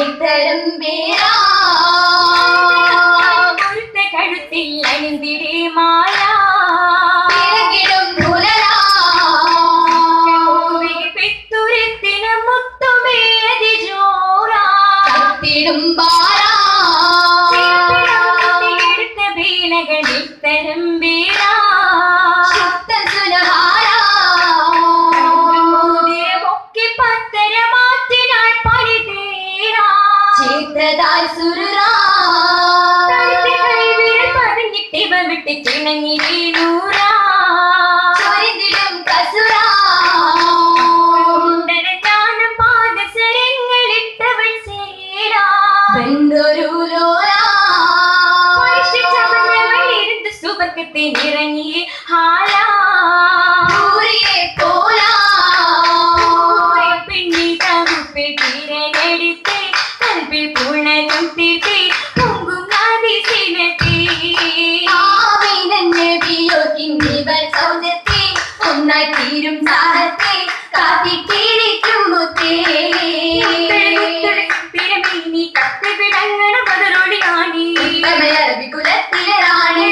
ഇത്തരം പേരാ കഴുത്തിൽ അണിന്തിരി മായ പിറകിടും പുലരാ പിത്തുരത്തിന് മുത്തുമേതി ജോറാ കത്തിടും ബാരാ എടുത്ത വീണകളിൽ തരം വീരാ ശുദ്ധ സുനഹാരാ പൊക്കി പത്തര മാറ്റിനാൾ പണി തീരാ ചിത്രതാൽ സുരുരാ ഇവ വിട്ട് ചിണങ്ങി വീണൂരാ ചൊരിതിടും കസുരാ ജ്ഞാനം പാദസരങ്ങളിട്ടവൾ ചേരാ ബന്ധൊരു ലോരാ ഇരുന്ന് സുവർഗത്തിനിറങ്ങി ഹാലാ ൂരിയെ പോലാ പിന്നി തമുപ്പിൽ തിരഞ്ഞെടുത്ത് കൽവിൽ പൂർണ്ണതും തീർത്തി പൊങ്കും അതിശീലത്തി ഒന്നായി തീരും സാഹത്തെ കാത്തിട്ടിരിക്കും മുത്തേ പിരമീനി കത്ത് വിടങ്ങണ ബദറോടി കാണി അറബി കുലത്തിലെ റാണി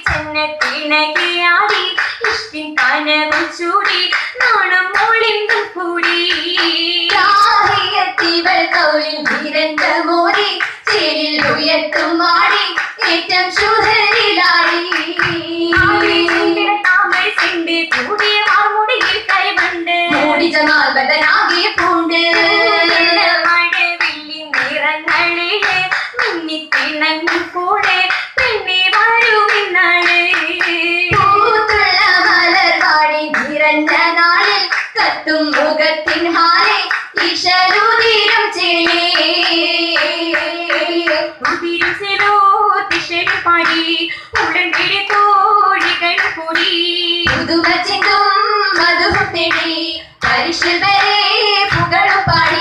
ചെന്നത്തിണകിയാടി ഇഷ്ടിൻ കനവും ചൂടി നാണം മോളിന്തും കൂടി രാഹിയത്തിവൾ കൗലിൽ ധീരന്ത മോടി ചേരിൽ ഉയർത്തും മാടി ഏറ്റം ശുദ്ധരിലാടി കൂടിയ ആർമുടിയിൽ കൈവണ്ട് ജമാൽ ബദനാകിയ പൂണ്ട് മഴവില്ലി നിറങ്ങളില് മിന്നിത്തിണങ്ങി കൂടെ പെണ്ണി വരുമിന്നാള് പൂത്തുള്ള മലർവാടി നിറഞ്ഞ നാളിൽ കത്തും മുഖത്തിൻ ഹാരെ ഈശ്വരുതീരം ചേലേ പാടി ഉടൻകിടി തോഴികൾ കൂടി പുതുമച്ചിന്തും മധുഹുത്തിടി പരിശുദ്ധരെ പുകളും പാടി